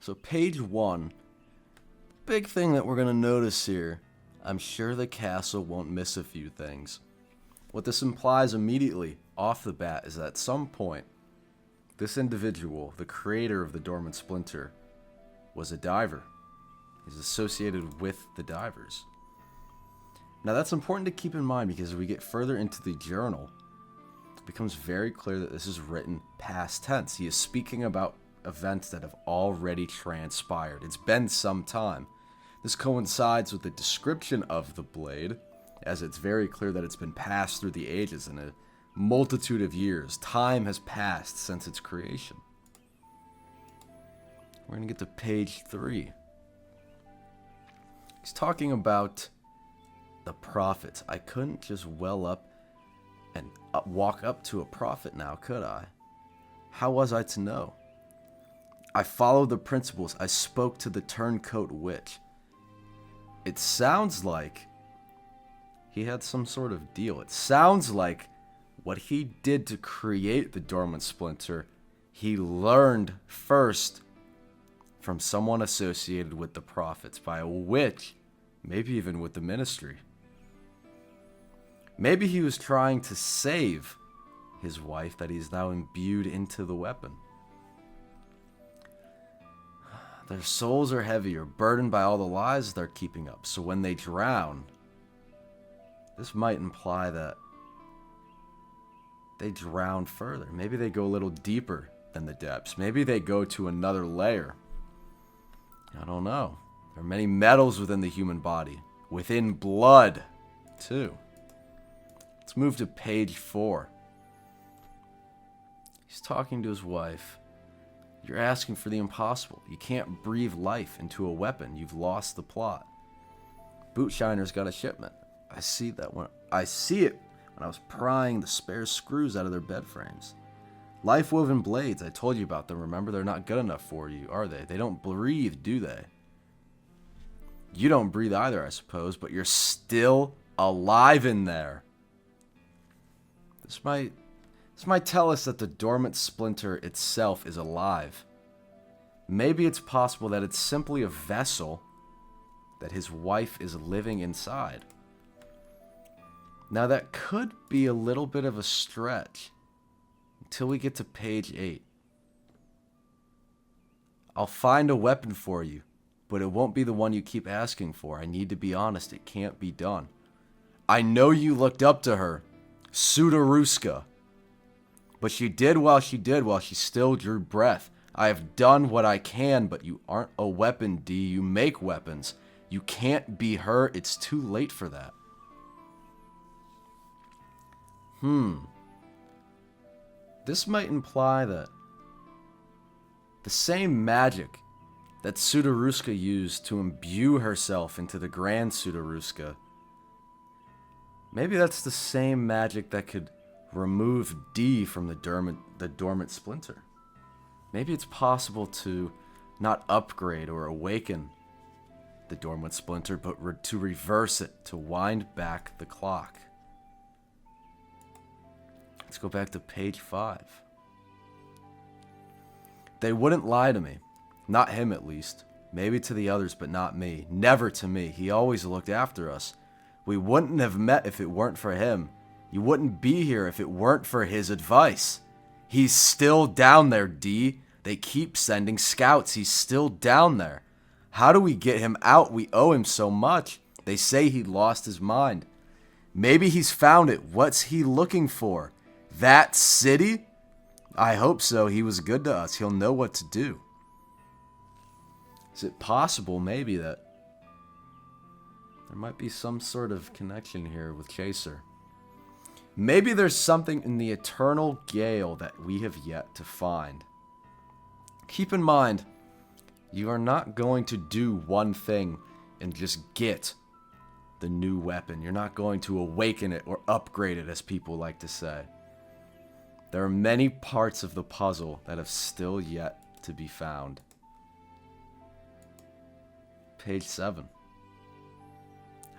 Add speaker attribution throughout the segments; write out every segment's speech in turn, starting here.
Speaker 1: So page 1, big thing that we're going to notice here, I'm sure the castle won't miss a few things. What this implies immediately off the bat is that at some point, this individual, the creator of the Dormant Splinter, was a diver. He's associated with the divers. Now that's important to keep in mind because as we get further into the journal, it becomes very clear that this is written past tense. He is speaking about events that have already transpired. It's been some time. This coincides with the description of the blade, as it's very clear that it's been passed through the ages in a multitude of years. Time has passed since its creation. We're going to get to page 3. He's talking about the prophets. I couldn't just well up and walk up to a prophet now, could I? How was I to know? I followed the principles. I spoke to the turncoat witch. It sounds like he had some sort of deal. It sounds like what he did to create the Dormant Splinter, he learned first from someone associated with the prophets, by a witch, maybe even with the ministry. Maybe he was trying to save his wife that he's now imbued into the weapon. Their souls are heavier, burdened by all the lies they're keeping up. So when they drown, this might imply that they drown further. Maybe they go a little deeper than the depths. Maybe they go to another layer. I don't know. There are many metals within the human body. Within blood, too. Let's move to page 4. He's talking to his wife. You're asking for the impossible. You can't breathe life into a weapon. You've lost the plot. Bootshiner's got a shipment. I see it when I was prying the spare screws out of their bed frames. Life-woven blades, I told you about them. Remember, they're not good enough for you, are they? They don't breathe, do they? You don't breathe either, I suppose, but you're still alive in there. This might tell us that the Dormant Splinter itself is alive. Maybe it's possible that it's simply a vessel that his wife is living inside. Now that could be a little bit of a stretch until we get to page 8. I'll find a weapon for you, but it won't be the one you keep asking for. I need to be honest, it can't be done. I know you looked up to her, Sudaruska. But she did while she still drew breath. I have done what I can, but you aren't a weapon, D. You make weapons. You can't be her. It's too late for that. This might imply that the same magic that Sudaruska used to imbue herself into the Grand Sudaruska, maybe that's the same magic that could remove D from the Dormant Splinter. Maybe it's possible to not upgrade or awaken the Dormant Splinter, but to reverse it, to wind back the clock. Let's go back to page 5. They wouldn't lie to me. Not him, at least. Maybe to the others, but not me. Never to me. He always looked after us. We wouldn't have met if it weren't for him. You wouldn't be here if it weren't for his advice. He's still down there, D. They keep sending scouts. He's still down there. How do we get him out? We owe him so much. They say he lost his mind. Maybe he's found it. What's he looking for? That city? I hope so. He was good to us. He'll know what to do. Is it possible, maybe, that there might be some sort of connection here with Chaser? Maybe there's something in the eternal gale that we have yet to find. Keep in mind, you are not going to do one thing and just get the new weapon. You're not going to awaken it or upgrade it, as people like to say. There are many parts of the puzzle that have still yet to be found. Page 7.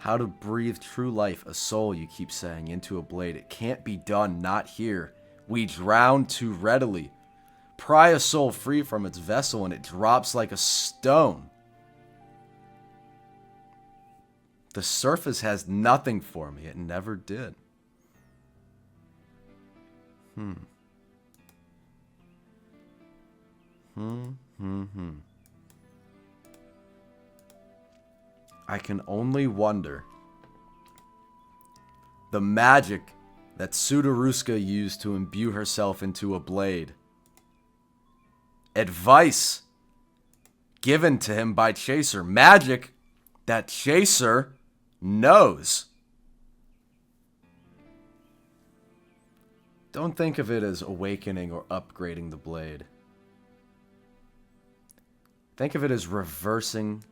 Speaker 1: How to breathe true life, a soul, you keep saying, into a blade. It can't be done, not here. We drown too readily. Pry a soul free from its vessel and it drops like a stone. The surface has nothing for me. It never did. I can only wonder. The magic that Sudaruska used to imbue herself into a blade. Advice given to him by Chaser. Magic that Chaser knows. Don't think of it as awakening or upgrading the blade. Think of it as reversing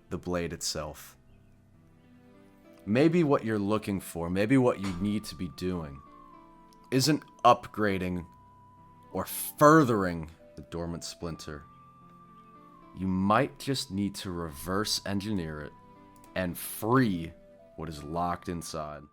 Speaker 1: the blade itself. Maybe what you're looking for, maybe what you need to be doing, isn't upgrading or furthering the Dormant Splinter. You might just need to reverse engineer it and free what is locked inside.